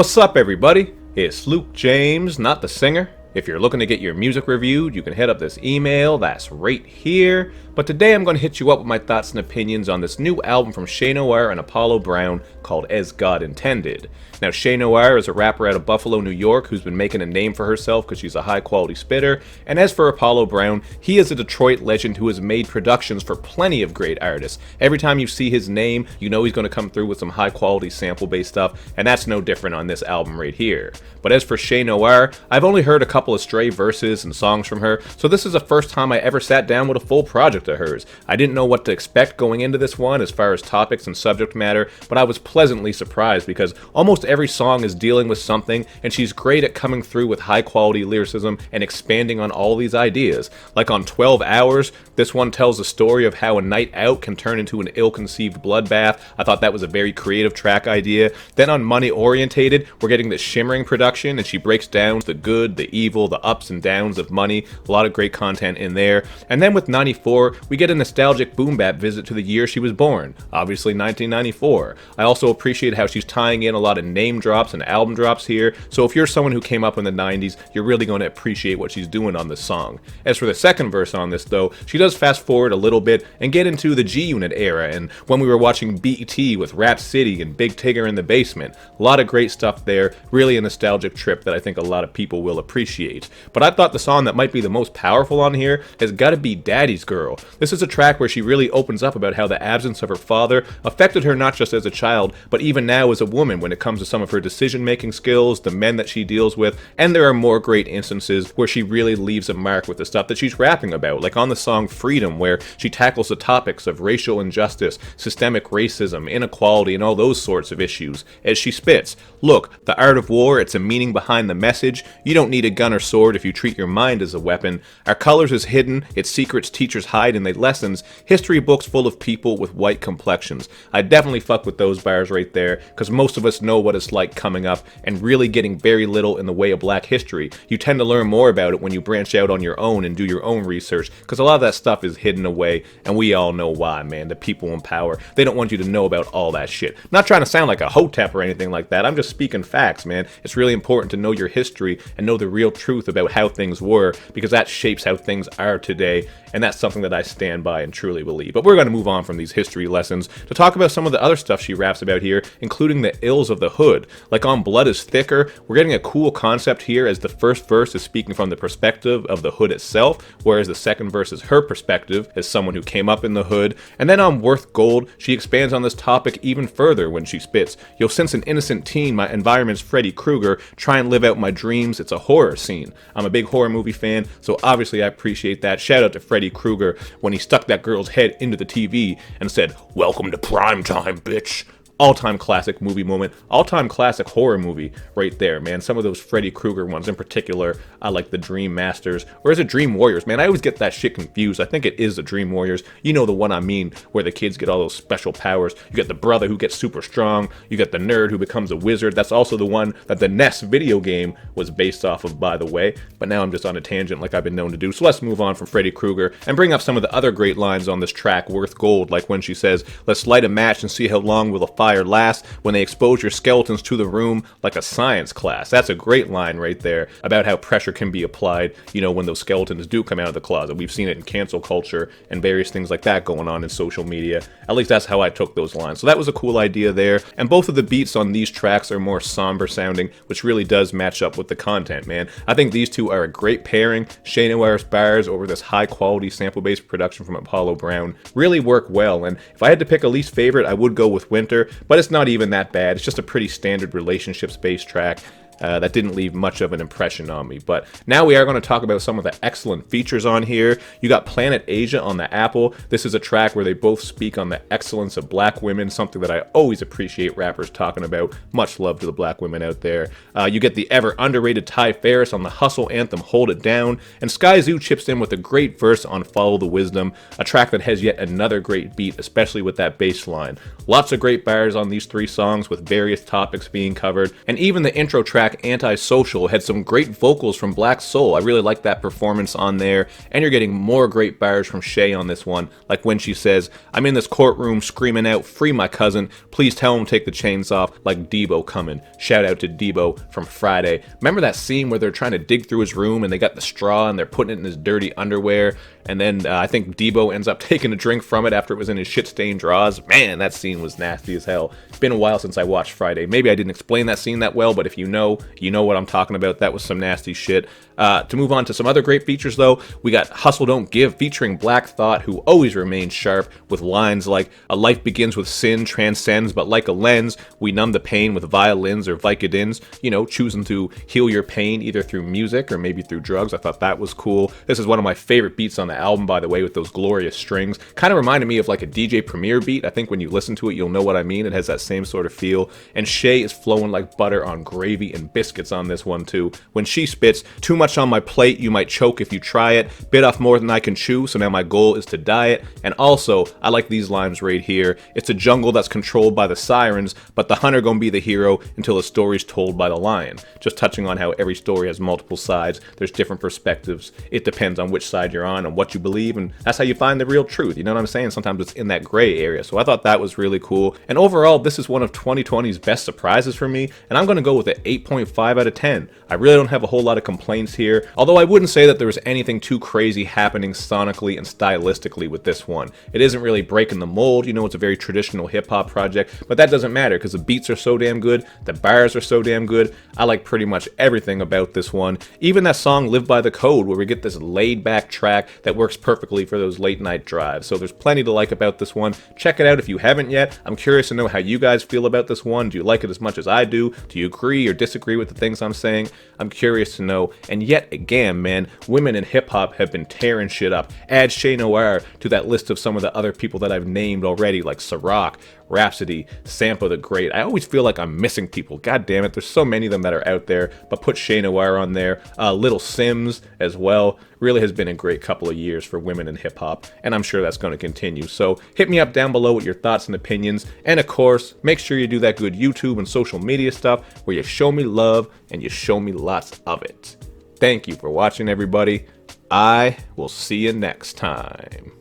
What's up, everybody? It's Luke James, not the singer. If you're looking to get your music reviewed, you can hit up this email that's right here. But today I'm going to hit you up with my thoughts and opinions on this new album from Noir and Apollo Brown called As God Intended. Now, Noir is a rapper out of Buffalo, New York, who's been making a name for herself because she's a high-quality spitter. And as for Apollo Brown, he is a Detroit legend who has made productions for plenty of great artists. Every time you see his name, you know he's going to come through with some high-quality sample-based stuff, and that's no different on this album right here. But as for Noir, I've only heard a couple of stray verses and songs from her, so this is the first time I ever sat down with a full project of hers. I didn't know what to expect going into this one as far as topics and subject matter, but I was pleasantly surprised because almost every song is dealing with something, and she's great at coming through with high quality lyricism and expanding on all these ideas. Like on 12 Hours, this one tells the story of how a night out can turn into an ill-conceived bloodbath. I thought that was a very creative track idea. Then on Money Orientated, we're getting this shimmering production, and she breaks down the good, the evil, the ups and downs of money. A lot of great content in there. And then with 94, we get a nostalgic boom bap visit to the year she was born, obviously 1994. I also appreciate how she's tying in a lot of name drops and album drops here, so if you're someone who came up in the 90s, you're really going to appreciate what she's doing on this song. As for the second verse on this though, she does fast forward a little bit and get into the G-Unit era and when we were watching BET with Rap City and Big Tigger in the Basement. A lot of great stuff there, really a nostalgic trip that I think a lot of people will appreciate. But I thought the song that might be the most powerful on here has got to be Daddy's Girl. This is a track where she really opens up about how the absence of her father affected her not just as a child, but even now as a woman when it comes to some of her decision-making skills, the men that she deals with, and there are more great instances where she really leaves a mark with the stuff that she's rapping about, like on the song Freedom, where she tackles the topics of racial injustice, systemic racism, inequality, and all those sorts of issues. As she spits, "Look, the art of war, it's a meaning behind the message. You don't need a gun or sword if you treat your mind as a weapon. Our colors is hidden, its secrets teachers hide in their lessons. History books full of people with white complexions." I definitely fuck with those bars right there, because most of us know what it's like coming up and really getting very little in the way of black history. You tend to learn more about it when you branch out on your own and do your own research, because a lot of that stuff is hidden away, and we all know why, man. The people in power, they don't want you to know about all that shit. Not trying to sound like a hotep or anything like that, I'm just speaking facts, man. It's really important to know your history and know the real truth about how things were, because that shapes how things are today, and that's something that I stand by and truly believe. But we're going to move on from these history lessons to talk about some of the other stuff she raps about here, including the ills of the hood. Like on Blood is Thicker, we're getting a cool concept here as the first verse is speaking from the perspective of the hood itself, whereas the second verse is her perspective as someone who came up in the hood. And then on Worth Gold, she expands on this topic even further when she spits, "Yo, since an innocent teen, my environment's Freddy Krueger, try and live out my dreams, it's a horror scene." I'm a big horror movie fan, so obviously I appreciate that. Shout out to Freddy Krueger when he stuck that girl's head into the TV and said, "Welcome to prime time, bitch." All-time classic movie moment, all-time classic horror movie right there, man. Some of those Freddy Krueger ones in particular, I like the Dream Masters, or is it Dream Warriors? Man, I always get that shit confused. I think it is the Dream Warriors. You know the one I mean, where the kids get all those special powers. You get the brother who gets super strong. You get the nerd who becomes a wizard. That's also the one that the NES video game was based off of, by the way. But now I'm just on a tangent like I've been known to do. So let's move on from Freddy Krueger and bring up some of the other great lines on this track, Worth Gold, like when she says, "Let's light a match and see how long will the fire last when they expose your skeletons to the room like a science class." That's a great line right there about how pressure can be applied, you know, when those skeletons do come out of the closet. We've seen it in cancel culture and various things like that going on in social media. At least that's how I took those lines. So that was a cool idea there. And both of the beats on these tracks are more somber sounding, which really does match up with the content, man. I think these two are a great pairing. Noir's bars over this high quality sample-based production from Apollo Brown really work well. And if I had to pick a least favorite, I would go with Winter, but it's not even that bad. It's just a pretty standard relationships-based track. that didn't leave much of an impression on me. But now we are going to talk about some of the excellent features on here. You got Planet Asia on the Apple. This is a track where they both speak on the excellence of black women, something that I always appreciate rappers talking about. Much love to the black women out there. You get the ever underrated Ty Ferris on the hustle anthem Hold It Down, and Sky Zoo chips in with a great verse on Follow the Wisdom, a track that has yet another great beat, especially with that bass line. Lots of great bars on these three songs with various topics being covered, and even the intro track track Antisocial had some great vocals from Black Soul. I really like that performance on there, and you're getting more great bars from Shay on this one, like when she says, "I'm in this courtroom screaming out, 'Free my cousin, please tell him take the chains off, like Debo coming.'" Shout out to Debo from Friday. Remember that scene where they're trying to dig through his room and they got the straw and they're putting it in his dirty underwear, and then I think Debo ends up taking a drink from it after it was in his shit-stained drawers? Man, that scene was nasty as hell. It's been a while since I watched Friday. Maybe I didn't explain that scene that well, but if you know what I'm talking about. That was some nasty shit. To move on to some other great features, though, we got Hustle Don't Give featuring Black Thought, who always remains sharp with lines like, "A life begins with sin, transcends, but like a lens, we numb the pain with violins or Vicodins," choosing to heal your pain either through music or maybe through drugs. I thought that was cool. This is one of my favorite beats on the album, by the way, with those glorious strings. Kind of reminded me of like a DJ Premier beat. I think when you listen to it, you'll know what I mean. It has that same sort of feel. And Shay is flowing like butter on gravy and biscuits on this one too. When she spits, "Too much on my plate, you might choke if you try it. Bit off more than I can chew, so now my goal is to diet." And also, I like these lines right here. "It's a jungle that's controlled by the sirens, but the hunter gonna be the hero until the story's told by the lion." Just touching on how every story has multiple sides. There's different perspectives. It depends on which side you're on and what you believe, and that's how you find the real truth. You know what I'm saying? Sometimes it's in that gray area. So I thought that was really cool. And overall, this is one of 2020's best surprises for me, and I'm gonna go with an 8.5 out of 10. I really don't have a whole lot of complaints here, although I wouldn't say that there was anything too crazy happening sonically and stylistically with this one. It isn't really breaking the mold, it's a very traditional hip-hop project, but that doesn't matter because the beats are so damn good, the bars are so damn good. I like pretty much everything about this one. Even that song Live by the Code, where we get this laid-back track that works perfectly for those late-night drives. So there's plenty to like about this one. Check it out if you haven't yet. I'm curious to know how you guys feel about this one. Do you like it as much as I do? Do you agree or disagree with the things I'm saying? I'm curious to know. And yet again, man, women in hip-hop have been tearing shit up. Add Shay Noir to that list of some of the other people that I've named already, like Ciroc, Rhapsody, Sampa the Great. I always feel like I'm missing people. God damn it, there's so many of them that are out there, but put Shay Noir on there. Little Sims as well. Really has been a great couple of years for women in hip-hop, and I'm sure that's going to continue. So hit me up down below with your thoughts and opinions, and of course, make sure you do that good YouTube and social media stuff where you show me love and you show me lots of it. Thank you for watching, everybody. I will see you next time.